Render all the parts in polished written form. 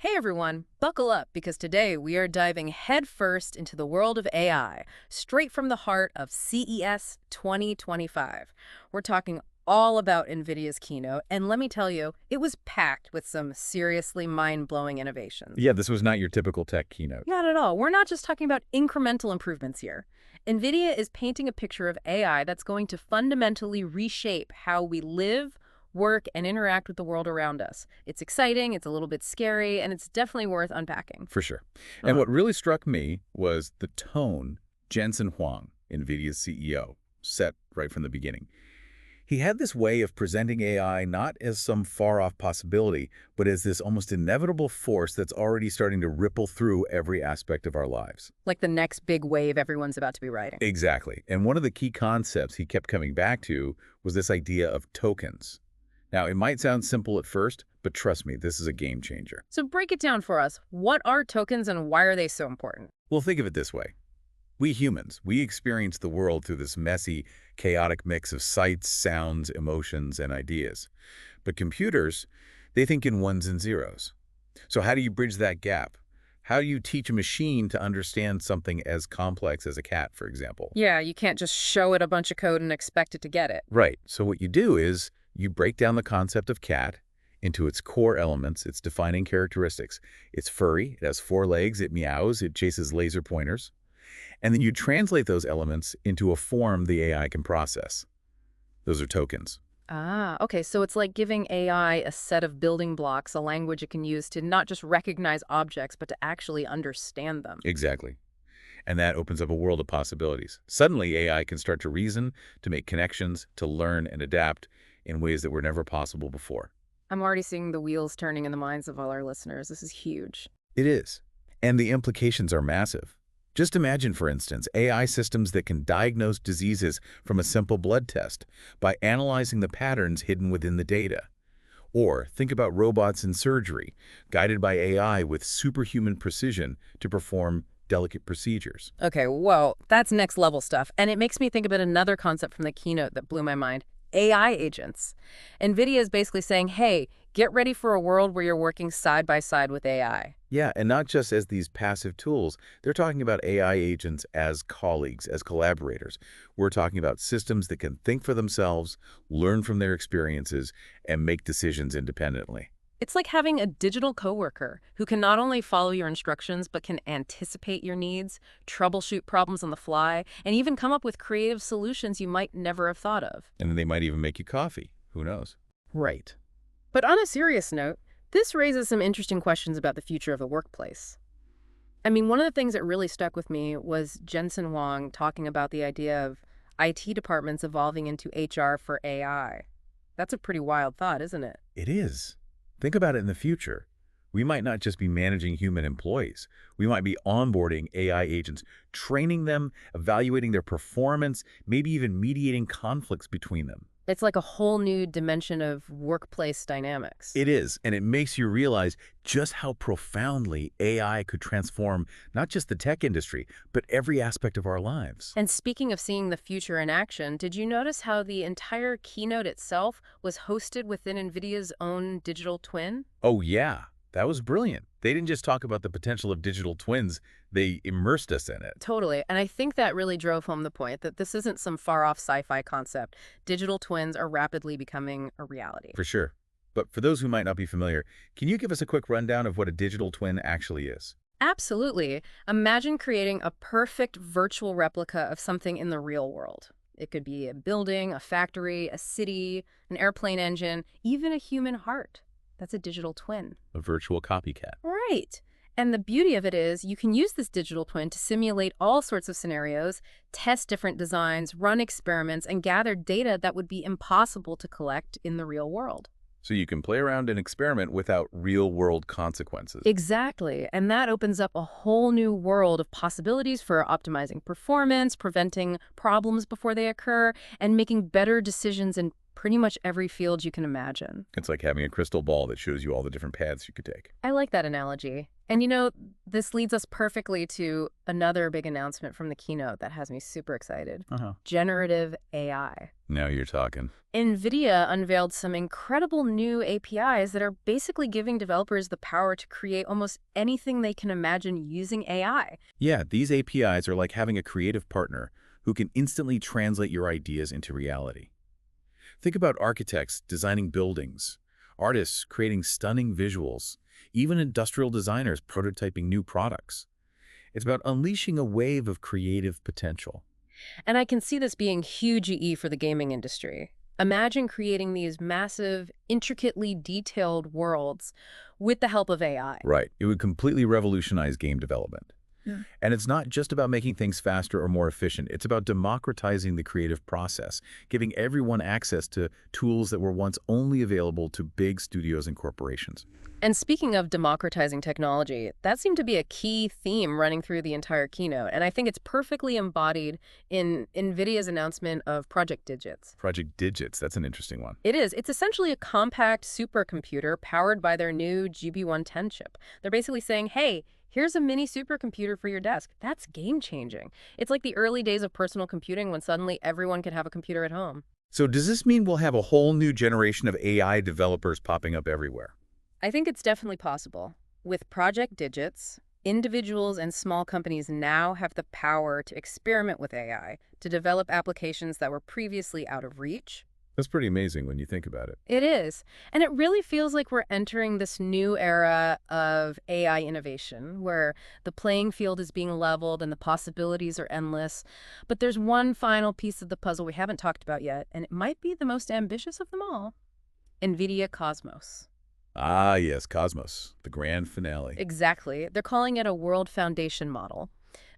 Hey everyone, buckle up because today we are diving headfirst into the world of AI, straight from the heart of CES 2025. We're talking all about NVIDIA's keynote, and let me tell you, it was packed with some seriously mind-blowing innovations. Yeah, this was not your typical tech keynote. Not at all. We're not just talking about incremental improvements here. NVIDIA is painting a picture of AI that's going to fundamentally reshape how we live, work, and interact with the world around us. It's exciting, it's a little bit scary, and it's definitely worth unpacking. For sure. And Uh, what really struck me was the tone Jensen Huang, NVIDIA's CEO, set right from the beginning. He had this way of presenting AI not as some far-off possibility, but as this almost inevitable force that's already starting to ripple through every aspect of our lives. like the next big wave everyone's about to be riding. Exactly. And one of the key concepts he kept coming back to was this idea of tokens. Now, it might sound simple at first, but trust me, this is a game changer. So break it down for us. What are tokens and why are they so important? Well, think of it this way. We humans, we experience the world through this messy, chaotic mix of sights, sounds, emotions, and ideas. But computers, they think in ones and zeros. So how do you bridge that gap? How do you teach a machine to understand something as complex as a cat, for example? Yeah, you can't just show it a bunch of code and expect it to get it. Right. So what you do is you break down the concept of cat into its core elements, its defining characteristics. It's furry, it has 4 legs, it meows, it chases laser pointers. And then you translate those elements into a form the AI can process. Those are tokens. Ah, okay, so it's like giving AI a set of building blocks, a language it can use to not just recognize objects, but to actually understand them. Exactly. And that opens up a world of possibilities. Suddenly, AI can start to reason, to make connections, to learn and adapt in ways that were never possible before. I'm already seeing the wheels turning in the minds of all our listeners. This is huge. It is. And the implications are massive. Just imagine, for instance, AI systems that can diagnose diseases from a simple blood test by analyzing the patterns hidden within the data. Or think about robots in surgery, guided by AI with superhuman precision to perform delicate procedures. Okay, whoa, that's next level stuff. And it makes me think about another concept from the keynote that blew my mind. AI agents. NVIDIA is basically saying, hey, get ready for a world where you're working side by side with AI. Yeah, and not just as these passive tools. They're talking about AI agents as colleagues, as collaborators. We're talking about systems that can think for themselves, learn from their experiences, and make decisions independently. It's like having a digital coworker who can not only follow your instructions, but can anticipate your needs, troubleshoot problems on the fly, and even come up with creative solutions you might never have thought of. And then they might even make you coffee. Who knows? Right. But on a serious note, this raises some interesting questions about the future of the workplace. I mean, one of the things that really stuck with me was Jensen Huang talking about the idea of IT departments evolving into HR for AI. That's a pretty wild thought, isn't it? It is. Think about it in the future. We might not just be managing human employees. We might be onboarding AI agents, training them, evaluating their performance, maybe even mediating conflicts between them. It's like a whole new dimension of workplace dynamics. It is, and it makes you realize just how profoundly AI could transform not just the tech industry, but every aspect of our lives. And speaking of seeing the future in action, did you notice how the entire keynote itself was hosted within NVIDIA's own digital twin? Oh yeah, that was brilliant. They didn't just talk about the potential of digital twins, they immersed us in it. Totally. And I think that really drove home the point that this isn't some far-off sci-fi concept. Digital twins are rapidly becoming a reality. For sure. But for those who might not be familiar, can you give us a quick rundown of what a digital twin actually is? Absolutely. Imagine creating a perfect virtual replica of something in the real world. It could be a building, a factory, a city, an airplane engine, even a human heart. That's a digital twin. A virtual copycat. Right. And the beauty of it is you can use this digital twin to simulate all sorts of scenarios, test different designs, run experiments, and gather data that would be impossible to collect in the real world. So you can play around and experiment without real-world consequences. Exactly. And that opens up a whole new world of possibilities for optimizing performance, preventing problems before they occur, and making better decisions in pretty much every field you can imagine. It's like having a crystal ball that shows you all the different paths you could take. I like that analogy. And this leads us perfectly to another big announcement from the keynote that has me super excited. Generative AI. Now you're talking. NVIDIA unveiled some incredible new APIs that are basically giving developers the power to create almost anything they can imagine using AI. Yeah, these APIs are like having a creative partner who can instantly translate your ideas into reality. Think about architects designing buildings, artists creating stunning visuals, even industrial designers prototyping new products. It's about unleashing a wave of creative potential. And I can see this being huge for the gaming industry. Imagine creating these massive, intricately detailed worlds with the help of AI. Right. It would completely revolutionize game development. Yeah. And it's not just about making things faster or more efficient. It's about democratizing the creative process, giving everyone access to tools that were once only available to big studios and corporations. And speaking of democratizing technology, that seemed to be a key theme running through the entire keynote. And I think it's perfectly embodied in NVIDIA's announcement of Project Digits. Project Digits, that's an interesting one. It is. It's essentially a compact supercomputer powered by their new GB110 chip. They're basically saying, hey, here's a mini supercomputer for your desk. That's game-changing. It's like the early days of personal computing when suddenly everyone could have a computer at home. So does this mean we'll have a whole new generation of AI developers popping up everywhere? I think it's definitely possible. With Project Digits, individuals and small companies now have the power to experiment with AI, to develop applications that were previously out of reach. That's pretty amazing when you think about it. It is. And it really feels like we're entering this new era of AI innovation, where the playing field is being leveled and the possibilities are endless. But there's one final piece of the puzzle we haven't talked about yet, and it might be the most ambitious of them all. NVIDIA Cosmos. Ah, yes, Cosmos, the grand finale. Exactly. They're calling it a world foundation model.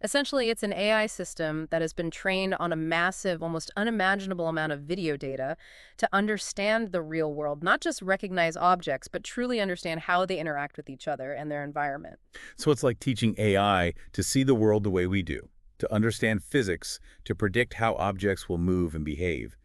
Essentially, it's an AI system that has been trained on a massive, almost unimaginable amount of video data to understand the real world, not just recognize objects, but truly understand how they interact with each other and their environment. So it's like teaching AI to see the world the way we do, to understand physics, to predict how objects will move and behave.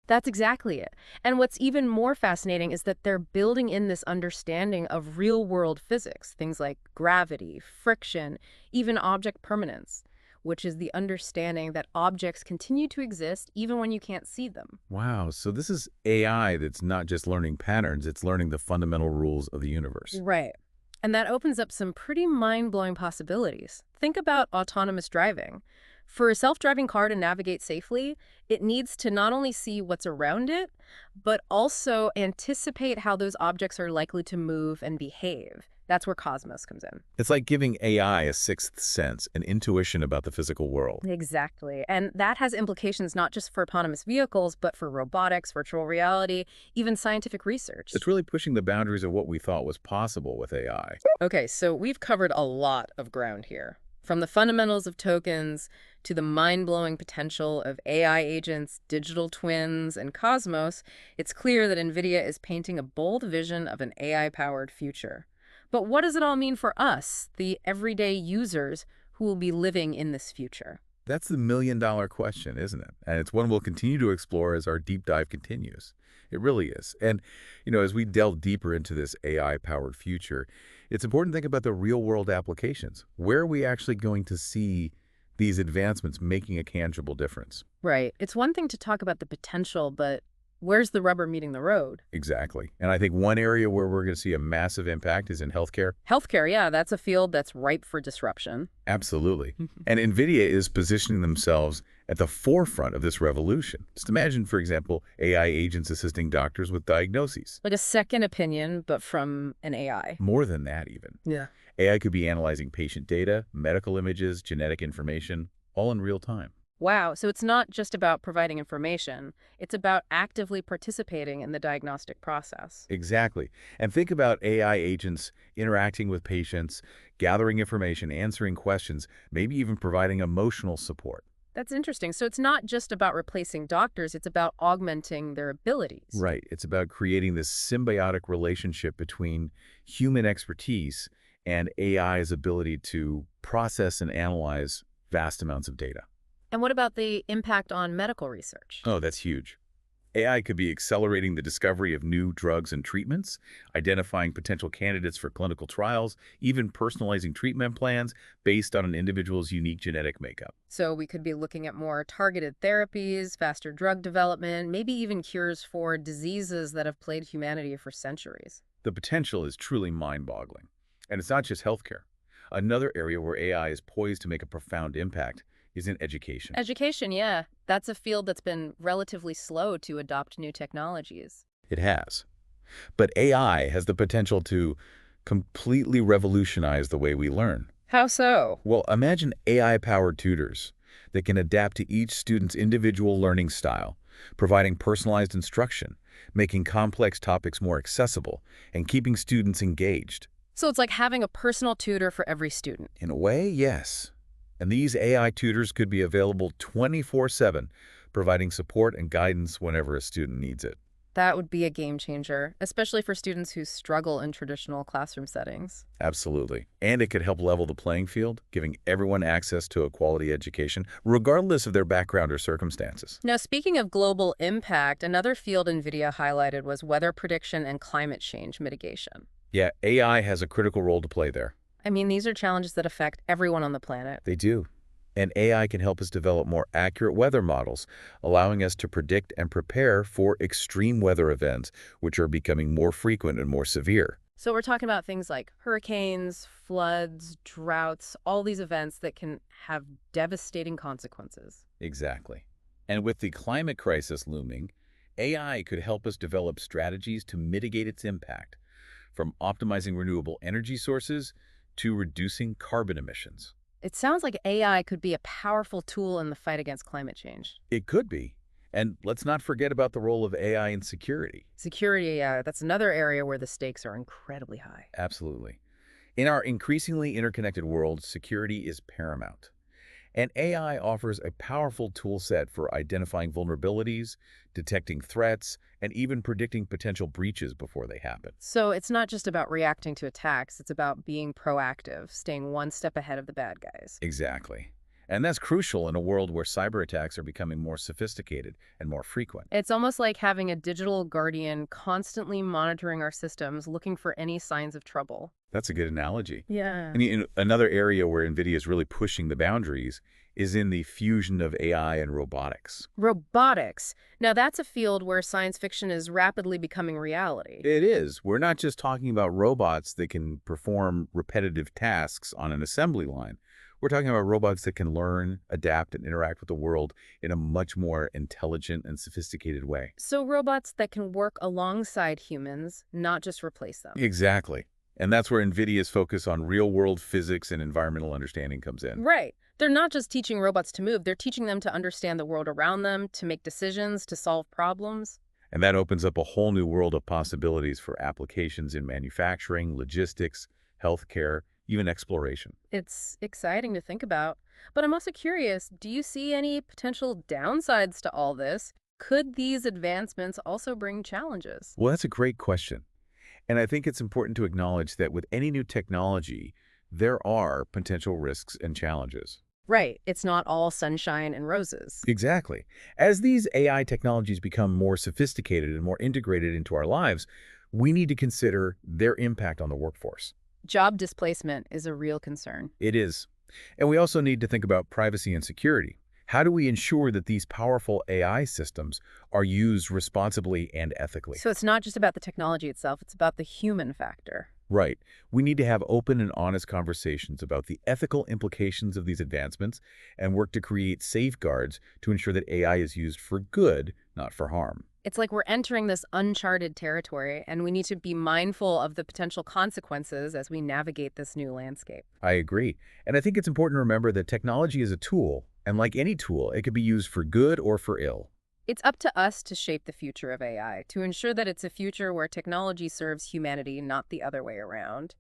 That's exactly it. And what's even more fascinating is that they're building in this understanding of real-world physics, things like gravity, friction, even object permanence, which is the understanding that objects continue to exist even when you can't see them. Wow, so this is AI that's not just learning patterns, it's learning the fundamental rules of the universe. Right. And that opens up some pretty mind-blowing possibilities. Think about autonomous driving. For a self-driving car to navigate safely, it needs to not only see what's around it, but also anticipate how those objects are likely to move and behave. That's where Cosmos comes in. It's like giving AI a sixth sense, an intuition about the physical world. Exactly. And that has implications not just for autonomous vehicles, but for robotics, virtual reality, even scientific research. It's really pushing the boundaries of what we thought was possible with AI. Okay, so we've covered a lot of ground here. From the fundamentals of tokens to the mind-blowing potential of AI agents, digital twins, and Cosmos, it's clear that NVIDIA is painting a bold vision of an AI-powered future. But what does it all mean for us, the everyday users who will be living in this future? That's the million-dollar question, isn't it? And it's one we'll continue to explore as our deep dive continues. It really is. And, as we delve deeper into this AI-powered future, it's important to think about the real-world applications. Where are we actually going to see these advancements making a tangible difference? Right. It's one thing to talk about the potential, but where's the rubber meeting the road? Exactly. And I think one area where we're going to see a massive impact is in healthcare. Healthcare, yeah, that's a field that's ripe for disruption. Absolutely. And NVIDIA is positioning themselves at the forefront of this revolution. Just imagine, for example, AI agents assisting doctors with diagnoses. Like a second opinion, but from an AI. More than that, even. Yeah. AI could be analyzing patient data, medical images, genetic information, all in real time. Wow, so it's not just about providing information, it's about actively participating in the diagnostic process. Exactly. And think about AI agents interacting with patients, gathering information, answering questions, maybe even providing emotional support. That's interesting. So it's not just about replacing doctors, it's about augmenting their abilities. Right. It's about creating this symbiotic relationship between human expertise and AI's ability to process and analyze vast amounts of data. And what about the impact on medical research? Oh, that's huge. AI could be accelerating the discovery of new drugs and treatments, identifying potential candidates for clinical trials, even personalizing treatment plans based on an individual's unique genetic makeup. So we could be looking at more targeted therapies, faster drug development, maybe even cures for diseases that have plagued humanity for centuries. The potential is truly mind-boggling. And it's not just healthcare. Another area where AI is poised to make a profound impact is in education. Education, yeah. That's a field that's been relatively slow to adopt new technologies. It has. But AI has the potential to completely revolutionize the way we learn. How so? Well, imagine AI-powered tutors that can adapt to each student's individual learning style, providing personalized instruction, making complex topics more accessible, and keeping students engaged. So it's like having a personal tutor for every student. In a way, yes. And these AI tutors could be available 24/7, providing support and guidance whenever a student needs it. That would be a game changer, especially for students who struggle in traditional classroom settings. Absolutely. And it could help level the playing field, giving everyone access to a quality education, regardless of their background or circumstances. Now, speaking of global impact, another field NVIDIA highlighted was weather prediction and climate change mitigation. Yeah, AI has a critical role to play there. I mean, these are challenges that affect everyone on the planet. They do. And AI can help us develop more accurate weather models, allowing us to predict and prepare for extreme weather events, which are becoming more frequent and more severe. So we're talking about things like hurricanes, floods, droughts, all these events that can have devastating consequences. Exactly. And with the climate crisis looming, AI could help us develop strategies to mitigate its impact, from optimizing renewable energy sources to reducing carbon emissions. It sounds like AI could be a powerful tool in the fight against climate change. It could be. And let's not forget about the role of AI in security. Security, that's another area where the stakes are incredibly high. Absolutely. In our increasingly interconnected world, security is paramount. And AI offers a powerful tool set for identifying vulnerabilities, detecting threats, and even predicting potential breaches before they happen. So it's not just about reacting to attacks, it's about being proactive, staying one step ahead of the bad guys. Exactly. And that's crucial in a world where cyber attacks are becoming more sophisticated and more frequent. It's almost like having a digital guardian constantly monitoring our systems, looking for any signs of trouble. That's a good analogy. Yeah. And another area where NVIDIA is really pushing the boundaries is in the fusion of AI and robotics. Robotics. Now that's a field where science fiction is rapidly becoming reality. It is. We're not just talking about robots that can perform repetitive tasks on an assembly line. We're talking about robots that can learn, adapt, and interact with the world in a much more intelligent and sophisticated way. So robots that can work alongside humans, not just replace them. Exactly. And that's where NVIDIA's focus on real-world physics and environmental understanding comes in. Right. They're not just teaching robots to move, they're teaching them to understand the world around them, to make decisions, to solve problems. And that opens up a whole new world of possibilities for applications in manufacturing, logistics, healthcare, even exploration. It's exciting to think about. But I'm also curious, do you see any potential downsides to all this? Could these advancements also bring challenges? Well, that's a great question. And I think it's important to acknowledge that with any new technology, there are potential risks and challenges. Right. It's not all sunshine and roses. Exactly. As these AI technologies become more sophisticated and more integrated into our lives, we need to consider their impact on the workforce. Job displacement is a real concern. It is. And we also need to think about privacy and security. How do we ensure that these powerful AI systems are used responsibly and ethically? So it's not just about the technology itself, it's about the human factor. Right. We need to have open and honest conversations about the ethical implications of these advancements and work to create safeguards to ensure that AI is used for good, not for harm. It's like we're entering this uncharted territory, and we need to be mindful of the potential consequences as we navigate this new landscape. I agree. And I think it's important to remember that technology is a tool, and like any tool, it can be used for good or for ill. It's up to us to shape the future of AI, to ensure that it's a future where technology serves humanity, not the other way around.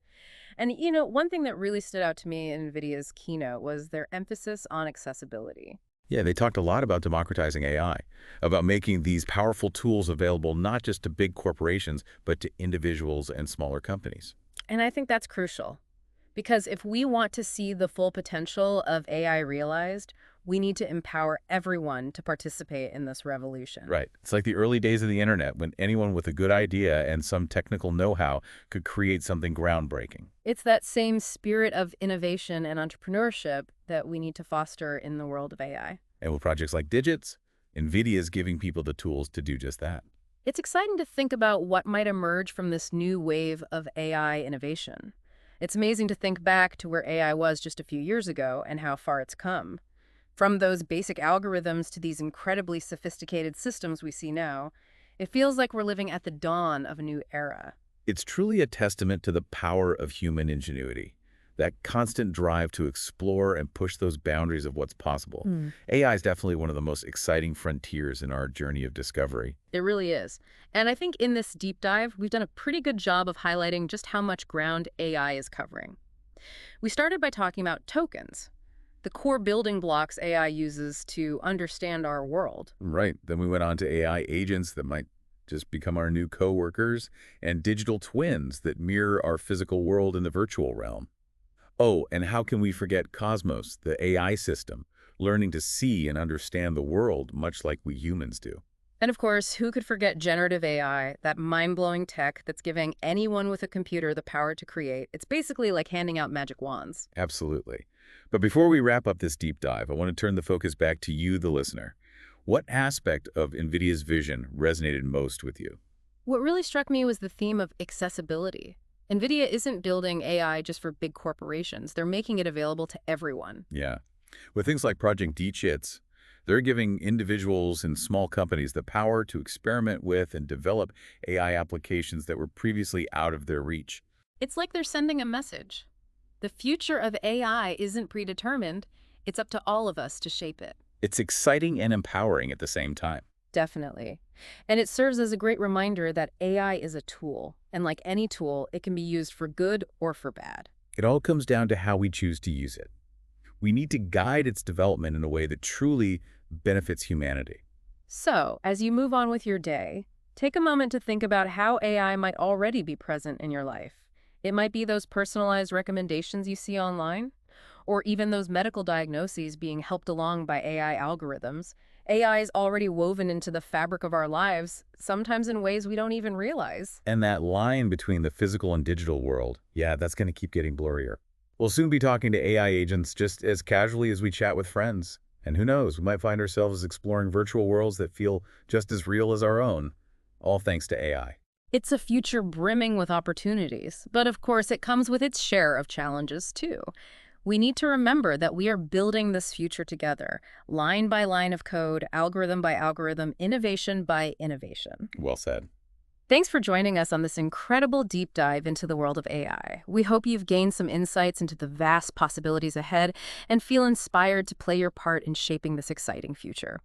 And, one thing that really stood out to me in NVIDIA's keynote was their emphasis on accessibility. Yeah, they talked a lot about democratizing AI, about making these powerful tools available not just to big corporations, but to individuals and smaller companies. And I think that's crucial. Because if we want to see the full potential of AI realized, we need to empower everyone to participate in this revolution. Right. It's like the early days of the internet when anyone with a good idea and some technical know-how could create something groundbreaking. It's that same spirit of innovation and entrepreneurship that we need to foster in the world of AI. And with projects like Digits, NVIDIA is giving people the tools to do just that. It's exciting to think about what might emerge from this new wave of AI innovation. It's amazing to think back to where AI was just a few years ago and how far it's come. From those basic algorithms to these incredibly sophisticated systems we see now, it feels like we're living at the dawn of a new era. It's truly a testament to the power of human ingenuity, that constant drive to explore and push those boundaries of what's possible. AI is definitely one of the most exciting frontiers in our journey of discovery. It really is. And I think in this deep dive, we've done a pretty good job of highlighting just how much ground AI is covering. We started by talking about tokens, the core building blocks AI uses to understand our world. Right. Then we went on to AI agents that might just become our new coworkers and digital twins that mirror our physical world in the virtual realm. Oh, and how can we forget Cosmos, the AI system, learning to see and understand the world much like we humans do? And of course, who could forget generative AI, that mind-blowing tech that's giving anyone with a computer the power to create? It's basically like handing out magic wands. Absolutely. But before we wrap up this deep dive, I want to turn the focus back to you, the listener. What aspect of NVIDIA's vision resonated most with you? What really struck me was the theme of accessibility. NVIDIA isn't building AI just for big corporations. They're making it available to everyone. Yeah. With things like Project Digits, they're giving individuals and small companies the power to experiment with and develop AI applications that were previously out of their reach. It's like they're sending a message. The future of AI isn't predetermined. It's up to all of us to shape it. It's exciting and empowering at the same time. Definitely. And it serves as a great reminder that AI is a tool. And like any tool, it can be used for good or for bad. It all comes down to how we choose to use it. We need to guide its development in a way that truly benefits humanity. So, as you move on with your day, take a moment to think about how AI might already be present in your life. It might be those personalized recommendations you see online, or even those medical diagnoses being helped along by AI algorithms. AI is already woven into the fabric of our lives, sometimes in ways we don't even realize. And that line between the physical and digital world, yeah, that's going to keep getting blurrier. We'll soon be talking to AI agents just as casually as we chat with friends. And who knows, we might find ourselves exploring virtual worlds that feel just as real as our own, all thanks to AI. It's a future brimming with opportunities, but of course it comes with its share of challenges too. We need to remember that we are building this future together, line by line of code, algorithm by algorithm, innovation by innovation. Well said. Thanks for joining us on this incredible deep dive into the world of AI. We hope you've gained some insights into the vast possibilities ahead and feel inspired to play your part in shaping this exciting future.